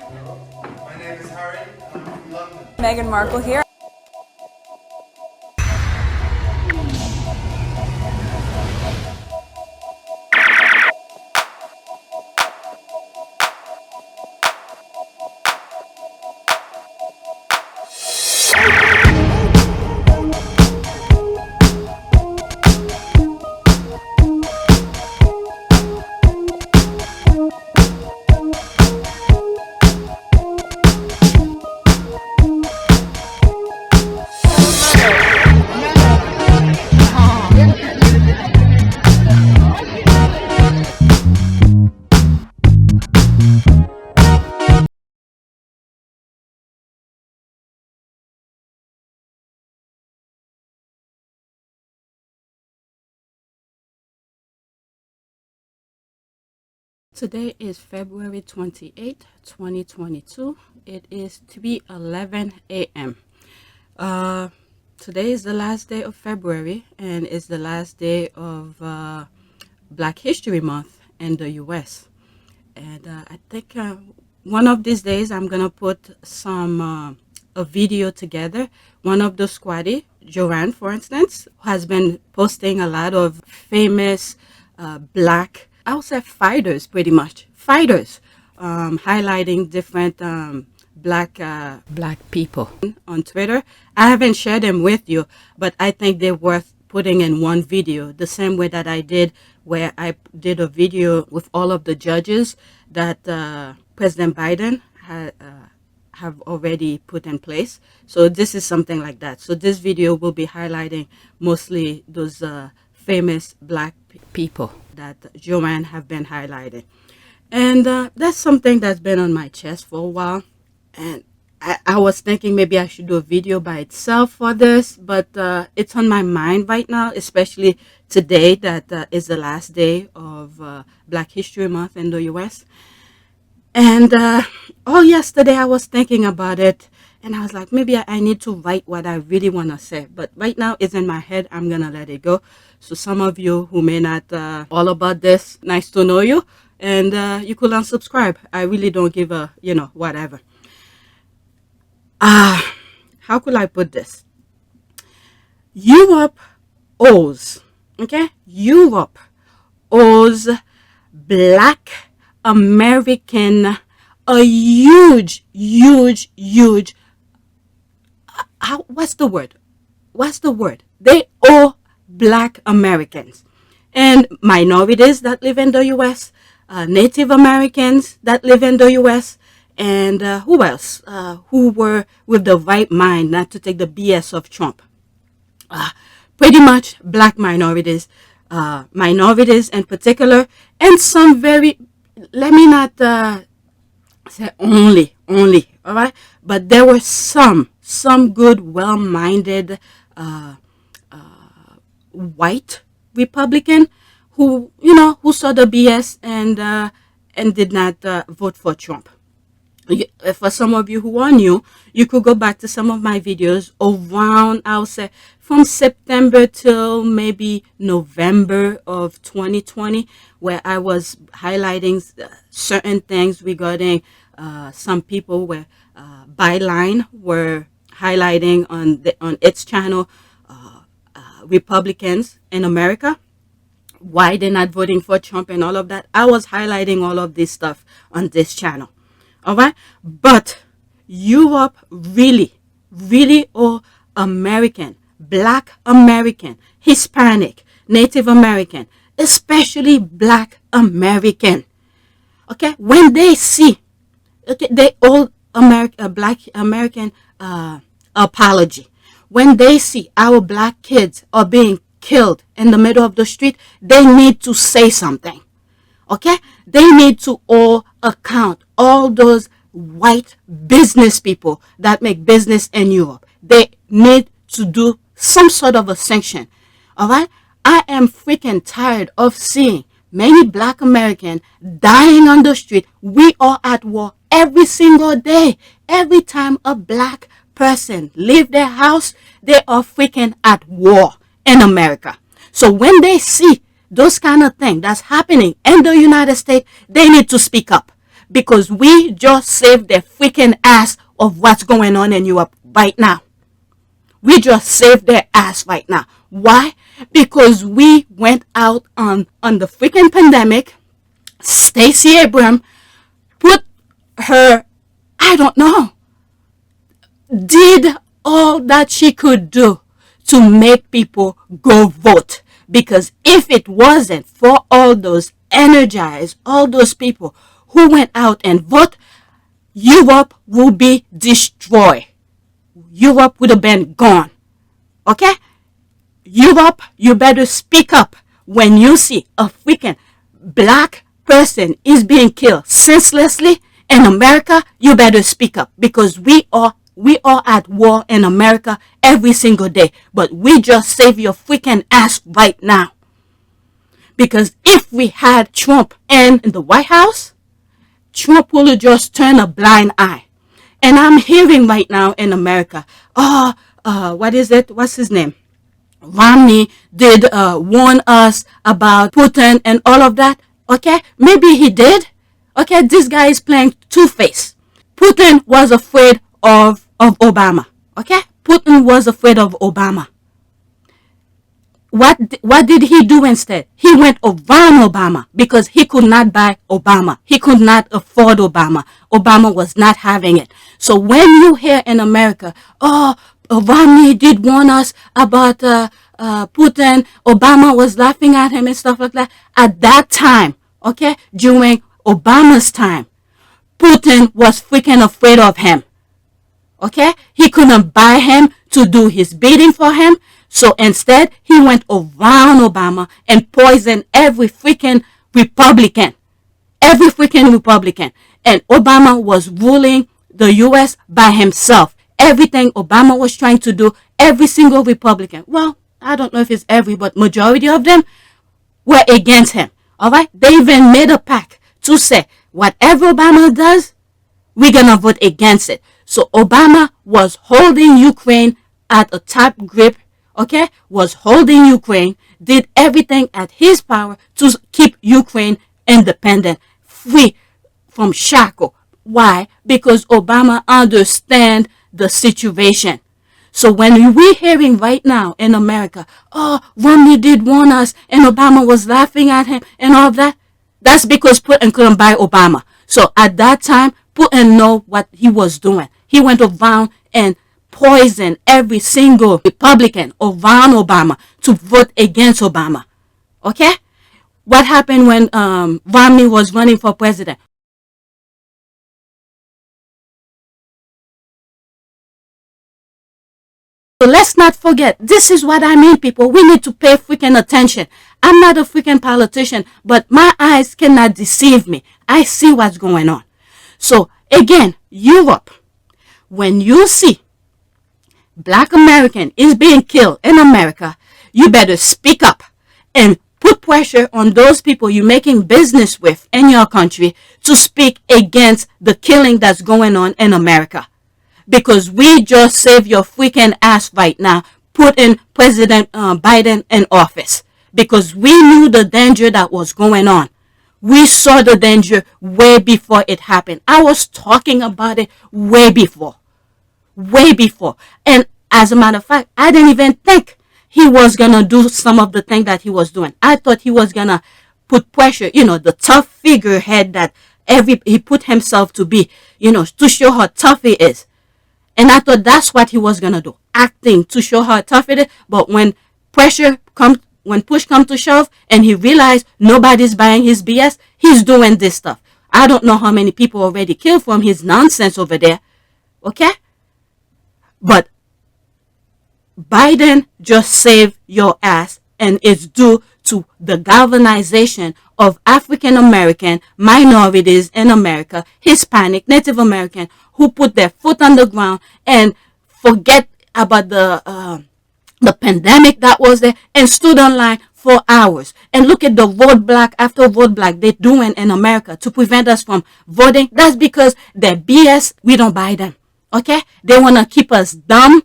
My name is Harry, and I'm from London. Meghan Markle here. Today is February 28th, 2022. It is 3:11 a.m. Today is the last day of February, and it's the last day of Black History Month in the U.S. And I think one of these days I'm gonna put a video together. One of the squaddy, Jone, for instance, has been posting a lot of famous black, I would say fighters, pretty much fighters, highlighting different black people on Twitter. I haven't shared them with you, but I think they're worth putting in one video, the same way that I did where I did a video with all of the judges that President Biden have already put in place. So this is something like that. So this video will be highlighting mostly those famous black people that Joanne have been highlighting. And that's something that's been on my chest for a while. And I was thinking maybe I should do a video by itself for this, but it's on my mind right now, especially today that is the last day of Black History Month in the U.S. And all yesterday I was thinking about it, and I was like, maybe I need to write what I really want to say. But right now it's in my head. I'm going to let it go. So some of you who may not all about this, nice to know you. And you could unsubscribe. I really don't give a, whatever. How could I put this? Europe owes, okay? Europe owes Black American a huge, what's the word? They owe Black Americans and minorities that live in the U.S., Native Americans that live in the U.S., and who else? Who were with the right mind not to take the BS of Trump. Pretty much black minorities, minorities in particular, and some very, let me not say only, all right? But there were some good, well-minded white Republican who saw the BS and did not vote for Trump. For some of you who are new, you could go back to some of my videos around, I'll say, from September till maybe November of 2020, where I was highlighting certain things regarding some people where Byline were highlighting on its channel Republicans in America, why they're not voting for Trump and all of that. I was highlighting all of this stuff on this channel. All right, but Europe really owe American, Black American, Hispanic, Native American, especially Black American. Okay, when they see, okay, they owe Black American apology. When they see our black kids are being killed in the middle of the street, they need to say something. Okay, they need to all account all those white business people that make business in Europe. They need to do some sort of a sanction. All right, I am freaking tired of seeing many Black Americans dying on the street. We are at war every single day. Every time a black person leave their house, they are freaking at war in America. So when they see those kind of things that's happening in the United States, they need to speak up, Because we just saved the freaking ass of what's going on in Europe right now. We just saved their ass right now. Why? Because we went out on the freaking pandemic. Stacey Abrams put her, I don't know, did all that she could do to make people go vote. Because if it wasn't for all those energized, all those people who went out and vote, Europe will be destroyed. Europe would have been gone. Okay? Europe, you better speak up when you see a freaking black person is being killed senselessly in America. You better speak up, because we are at war in America every single day. But we just save your freaking ass right now. Because if we had Trump in the White House, Trump will just turn a blind eye. And I'm hearing right now in America, what is it? What's his name? Romney did warn us about Putin and all of that. Okay, maybe he did. Okay, this guy is playing two-face. Putin was afraid of Obama. Okay, Putin was afraid of Obama. What did he do instead? He went around Obama because he could not buy Obama. He could not afford Obama. Obama was not having it. So when you hear in America, Romney did warn us about Putin, Obama was laughing at him and stuff like that. At that time, okay, during Obama's time, Putin was freaking afraid of him. Okay, he couldn't buy him to do his bidding for him. So instead, he went around Obama and poisoned every freaking Republican. Every freaking Republican. And Obama was ruling the U.S. by himself. Everything Obama was trying to do, every single Republican, well, I don't know if it's every, but majority of them were against him. All right? They even made a pact to say, whatever Obama does, we're going to vote against it. So Obama was holding Ukraine at a tight grip, okay? Was holding Ukraine, did everything at his power to keep Ukraine independent, free from shackle. Why? Because Obama understands the situation. So when we're hearing right now in America, Romney did warn us and Obama was laughing at him and all that, that's because Putin couldn't buy Obama. So at that time, Putin know what he was doing. He went around and poisoned every single Republican around Obama to vote against Obama. Okay? What happened when Romney was running for president? So let's not forget, this is what I mean, people. We need to pay freaking attention. I'm not a freaking politician, but my eyes cannot deceive me. I see what's going on. So again, Europe, when you see Black American is being killed in America, you better speak up and put pressure on those people you're making business with in your country to speak against the killing that's going on in America. Because we just saved your freaking ass right now, putting President Biden in office. Because we knew the danger that was going on. We saw the danger way before it happened. I was talking about it way before. Way before. And as a matter of fact, I didn't even think he was going to do some of the things that he was doing. I thought he was going to put pressure, the tough figurehead that he put himself to be, to show how tough he is. And I thought that's what he was going to do, acting to show how tough it is. But when push comes to shove and he realized nobody's buying his BS, he's doing this stuff. I don't know how many people already killed from his nonsense over there. Okay? But Biden just saved your ass, and it's due to the galvanization of African American minorities in America, Hispanic, Native American, who put their foot on the ground and forget about the pandemic that was there and stood online for hours. And look at the roadblock after roadblock they're doing in America to prevent us from voting. That's because their BS, we don't buy them. Okay? They want to keep us dumb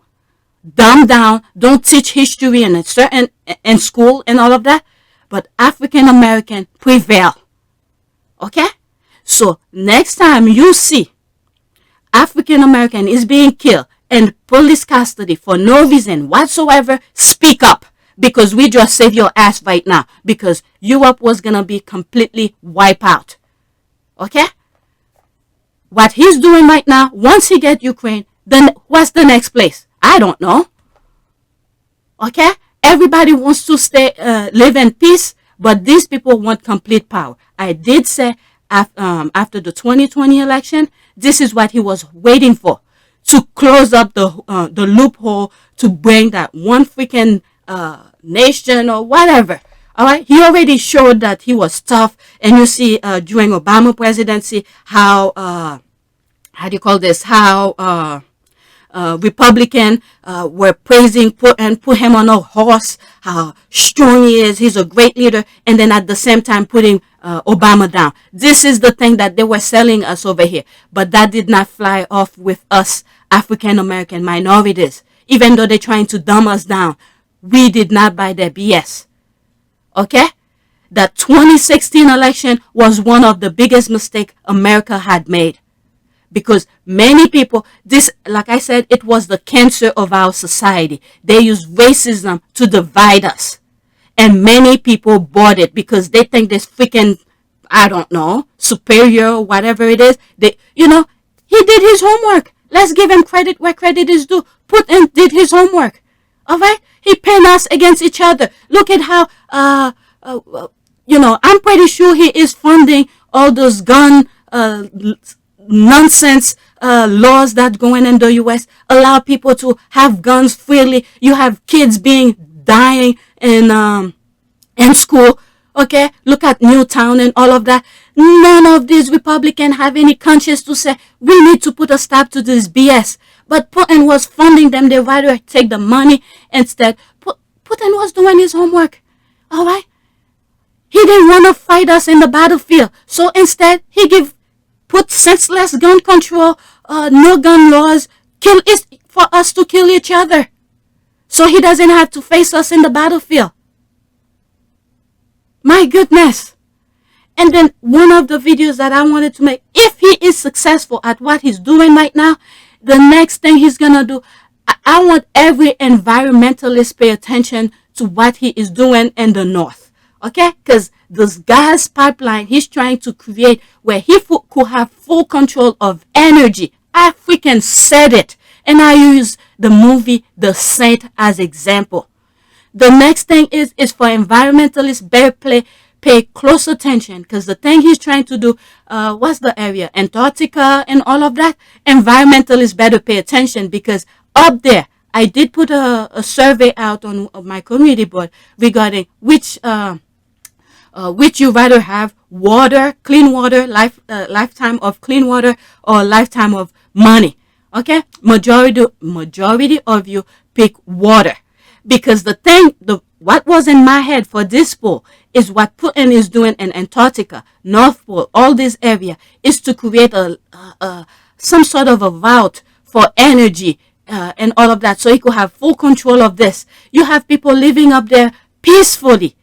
down, don't teach history in school and all of that. But African American prevail. Okay? So next time you see African American is being killed in police custody for no reason whatsoever, speak up, because we just save your ass right now, because Europe was gonna be completely wiped out. Okay? What he's doing right now, once he get Ukraine, then what's the next place? I don't know. Okay? Everybody wants to stay, live in peace, but these people want complete power. I did say after the 2020 election, this is what he was waiting for, to close up the loophole, to bring that one freaking nation or whatever. All right, he already showed that he was tough, and you see during Obama presidency how do you call this? How Republican were praising put him on a horse, how strong he is, he's a great leader, and then at the same time putting Obama down. This is the thing that they were selling us over here, but that did not fly off with us African American minorities. Even though they're trying to dumb us down, we did not buy their BS. Okay? The 2016 election was one of the biggest mistakes America had made. Because many people, this, like I said, it was the cancer of our society. They use racism to divide us. And many people bought it because they think this freaking, I don't know, superior, whatever it is. They, he did his homework. Let's give him credit where credit is due. Putin did his homework. All right? He pinned us against each other. Look at how, I'm pretty sure he is funding all those gun, nonsense laws that going in the U.S. allow people to have guns freely. You have kids dying in school. Okay, look at Newtown and all of that. None of these Republicans have any conscience to say we need to put a stop to this BS. But Putin was funding them. They rather take the money instead. Putin was doing his homework. All right, he didn't want to fight us in the battlefield, so instead he put senseless gun control, no gun laws, for us to kill each other. So he doesn't have to face us in the battlefield. My goodness. And then one of the videos that I wanted to make, if he is successful at what he's doing right now, the next thing he's going to do, I want every environmentalist pay attention to what he is doing in the north. Okay? Because this gas pipeline he's trying to create where he could have full control of energy. I freaking said it. And I use the movie The Saint as example. The next thing is for environmentalists better pay close attention, because the thing he's trying to do, what's the area? Antarctica and all of that. Environmentalists better pay attention, because up there, I did put a survey out on my community board regarding which you rather have: water, clean water, lifetime of clean water, or lifetime of money. Okay, majority of you pick water, because what was in my head for this poll is what Putin is doing in Antarctica, North Pole, all this area, is to create some sort of a route for energy and all of that, so he could have full control of this. You have people living up there peacefully,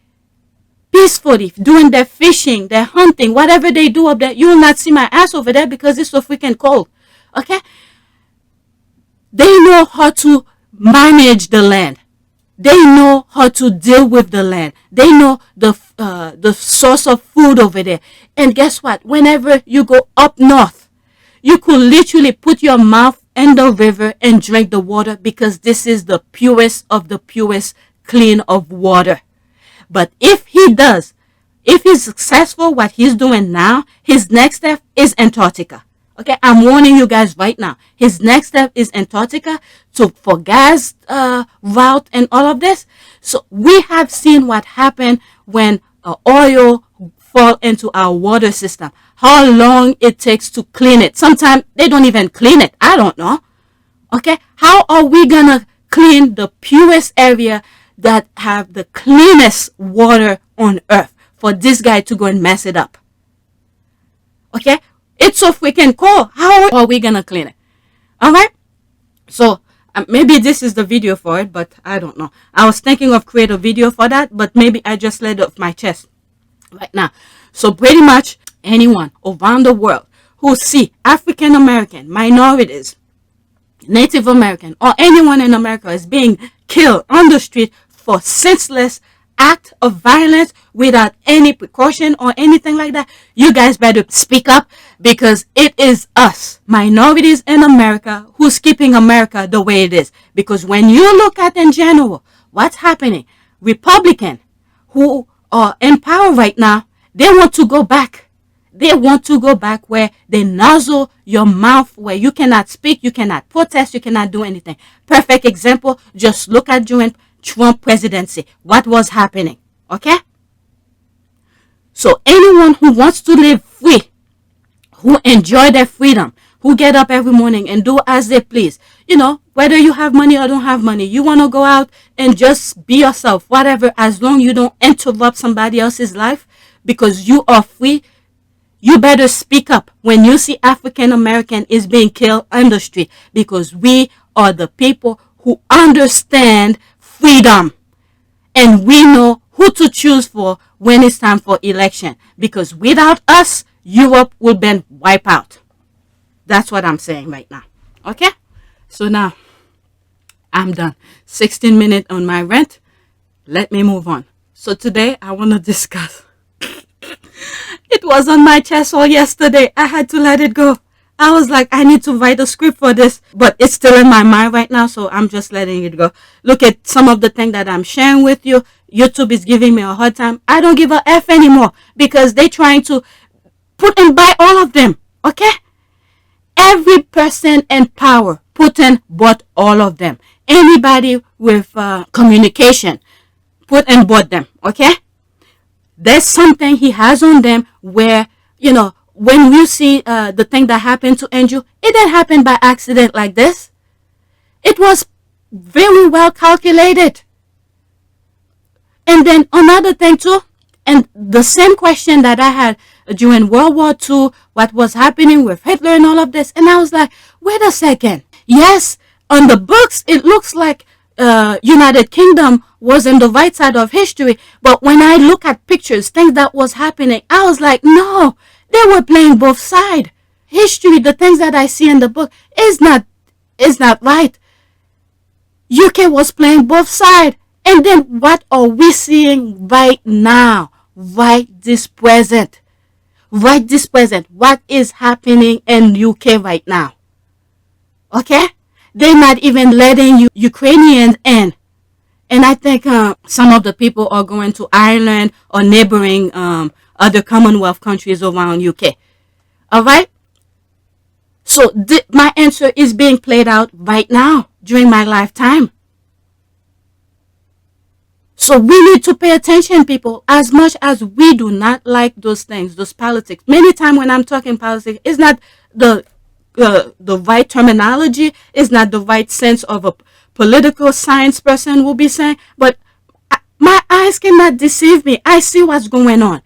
doing their fishing, their hunting, whatever they do up there. You will not see my ass over there because it's so freaking cold. Okay? They know how to manage the land. They know how to deal with the land. They know the source of food over there. And guess what? Whenever you go up north, you could literally put your mouth in the river and drink the water, because this is the purest of the purest clean of water. But if he's successful what he's doing now, his next step is Antarctica. Okay, I'm warning you guys right now. His next step is Antarctica for gas route and all of this. So we have seen what happened when oil fall into our water system. How long it takes to clean it. Sometimes they don't even clean it. I don't know. Okay, how are we gonna clean the purest area that have the cleanest water on earth for this guy to go and mess it up? Okay, it's so freaking cold. How are we gonna clean it? All right, so maybe this is the video for it, but I don't know. I was thinking of create a video for that, but maybe I just let it off my chest right now. So pretty much anyone around the world who see African American, minorities, Native American, or anyone in America is being killed on the street for senseless act of violence without any precaution or anything like that, you guys better speak up, because it is us, minorities in America, who's keeping America the way it is. Because when you look at in general what's happening, Republican who are in power right now, they want to go back. They want to go back where they nozzle your mouth, where you cannot speak, you cannot protest, you cannot do anything. Perfect example, just look at during Trump presidency, what was happening, okay? So anyone who wants to live free, who enjoy their freedom, who get up every morning and do as they please, whether you have money or don't have money, you want to go out and just be yourself, whatever, as long you don't interrupt somebody else's life, because you are free. You better speak up when you see African American is being killed on the street, because we are the people who understand freedom, and we know who to choose for when it's time for election, because without us, Europe will be wiped out. That's what I'm saying right now. Okay? So now, I'm done. 16 minutes on my rant. Let me move on. So today, I want to discuss. It was on my chest all yesterday. I had to let it go. I was like, I need to write a script for this, but it's still in my mind right now, so I'm just letting it go. Look at some of the things that I'm sharing with you. YouTube is giving me a hard time. I don't give a F anymore, because they're trying to put and buy all of them, okay? Every person in power, Putin bought all of them. Anybody with communication, Putin bought them, okay? There's something he has on them where, when you see the thing that happened to Andrew, it didn't happen by accident like this. It was very well calculated. And then another thing too, and the same question that I had during World War II, what was happening with Hitler and all of this, and I was like, wait a second. Yes, on the books, it looks like United Kingdom was on the right side of history, but when I look at pictures, things that was happening, I was like, no, they were playing both sides. History, the things that I see in the book is not right. UK was playing both sides. And then what are we seeing right now? Right this present. What is happening in UK right now? Okay? They're not even letting Ukrainians in. And I think some of the people are going to Ireland or neighboring other Commonwealth countries around UK. All right? So my answer is being played out right now during my lifetime. So we need to pay attention, people, as much as we do not like those things, those politics. Many times when I'm talking politics, it's not the right terminology, it's not the right sense of a political science person will be saying, but my eyes cannot deceive me. I see what's going on.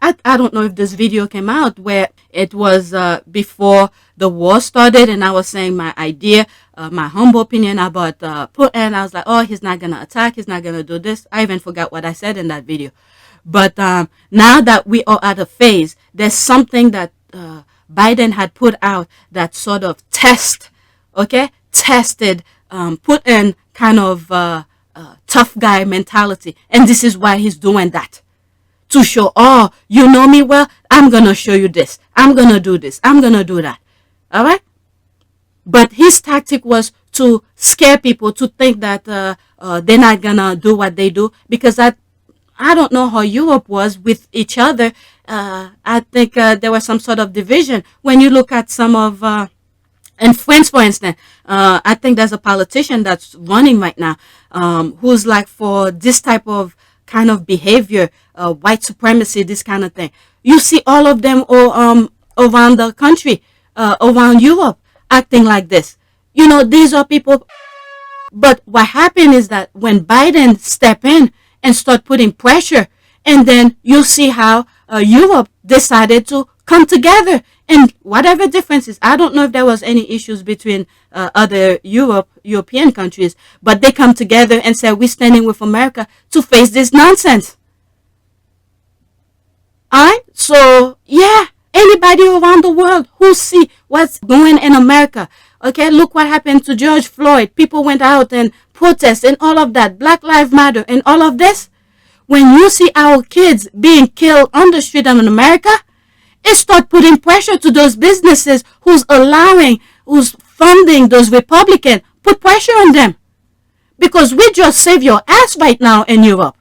I don't know if this video came out where it was before the war started, and I was saying my idea, my humble opinion about Putin. I was like, oh, he's not going to attack. He's not going to do this. I even forgot what I said in that video. But now that we are at a phase, there's something that Biden had put out that sort of tested Putin kind of tough guy mentality. And this is why he's doing that. To show, oh, you know me well, I'm going to show you this. I'm going to do this. I'm going to do that. All right? But his tactic was to scare people to think that they're not going to do what they do. Because I don't know how Europe was with each other. I think there was some sort of division. When you look at some of... in France, for instance, I think there's a politician that's running right now who's like for this type of kind of behavior, white supremacy, this kind of thing. You see all of them all around the country, around Europe, acting like this. These are people. But what happened is that when Biden step in and start putting pressure, and then you see how Europe decided to come together. And whatever differences, I don't know if there was any issues between other European countries, but they come together and say, we're standing with America to face this nonsense. Alright? So, yeah, anybody around the world who see what's going in America. Okay, look what happened to George Floyd. People went out and protest and all of that. Black Lives Matter and all of this. When you see our kids being killed on the street in America, it start putting pressure to those businesses who's funding those Republicans. Put pressure on them. Because we just save your ass right now in Europe.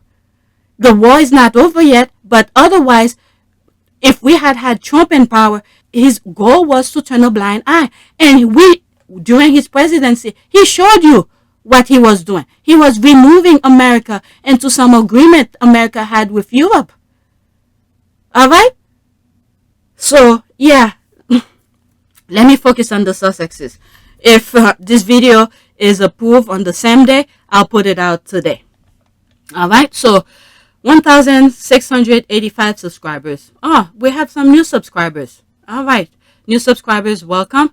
The war is not over yet, but otherwise, if we had had Trump in power, his goal was to turn a blind eye. And during his presidency, he showed you what he was doing. He was removing America into some agreement America had with Europe. All right? So, yeah, let me focus on the Sussexes. If this video is approved on the same day, I'll put it out today. All right? So, 1,685 subscribers. Oh, we have some new subscribers. All right. New subscribers, welcome.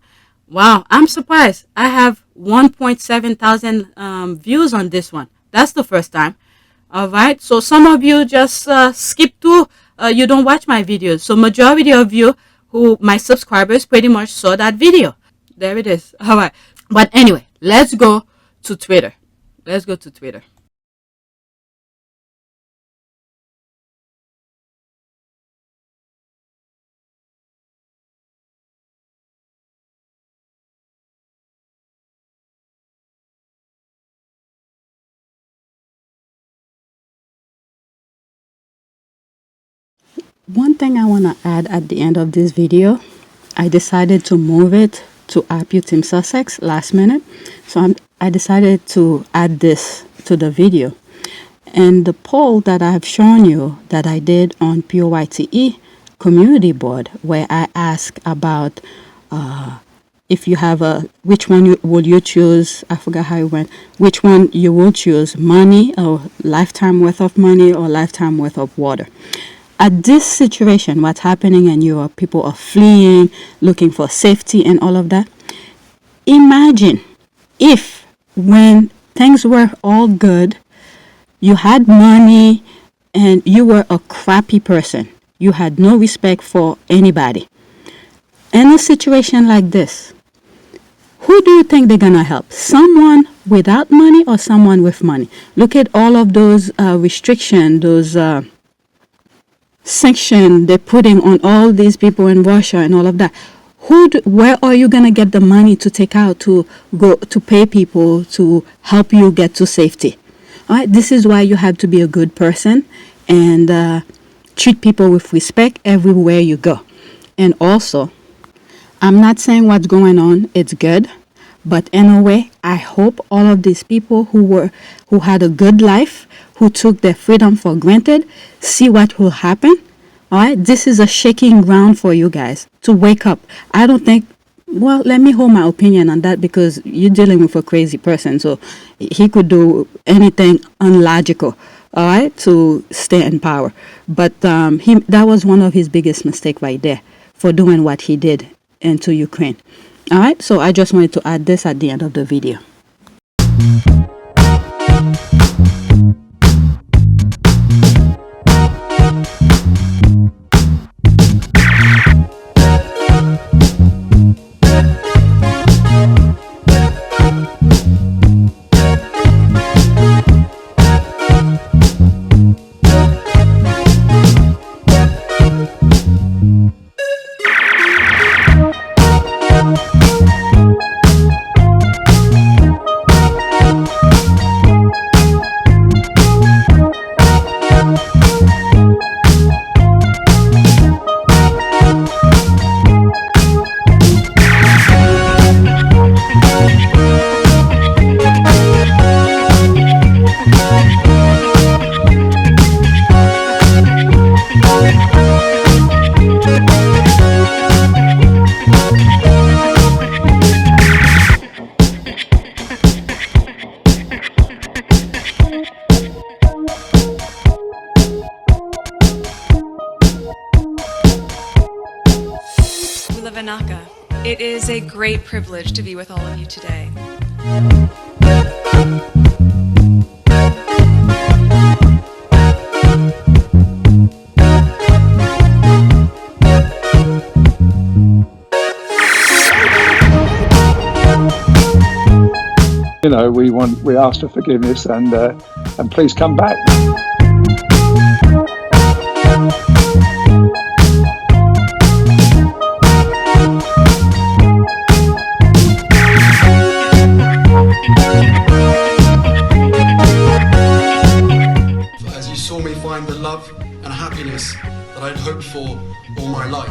Wow, I'm surprised. I have 1.7 thousand views on this one. That's the first time. All right. So some of you just skip through. You don't watch my videos. So majority of you my subscribers pretty much saw that video. There it is. All right. But anyway, let's go to Twitter. Let's go to Twitter. One thing I want to add at the end of this video, I decided to move it to APTS Sussex last minute. So I decided to add this to the video. And the poll that I have shown you that I did on PYTE community board, where I ask about if you have which one would you choose? I forgot how it went. Which one you will choose, money or lifetime worth of money or lifetime worth of water? At this situation, what's happening in Europe, people are fleeing, looking for safety and all of that. Imagine if when things were all good, you had money and you were a crappy person. You had no respect for anybody. In a situation like this, who do you think they're going to help? Someone without money or someone with money? Look at all of those restrictions, those sanction they're putting on all these people in Russia and all of that. Where are you going to get the money to take out to go to pay people to help you get to safety? All right, this is why you have to be a good person and treat people with respect everywhere you go. And also, I'm not saying what's going on it's good, but in a way, I hope all of these people who had a good life, who took their freedom for granted, see what will happen. All right, this is a shaking ground for you guys to wake up. I don't think, well, let me hold my opinion on that because you're dealing with a crazy person. So he could do anything unlogical, all right, to stay in power. But that was one of his biggest mistakes right there for doing what he did into Ukraine. All right, so I just wanted to add this at the end of the video. It is a great privilege to be with all of you today. You know, we ask for forgiveness and please come back. As you saw me find the love and happiness that I'd hoped for all my life.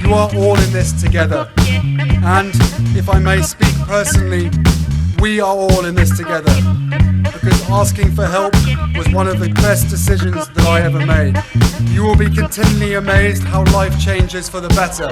You are all in this together, and if I may speak personally, we are all in this together, because asking for help was one of the best decisions that I ever made. You will be continually amazed how life changes for the better.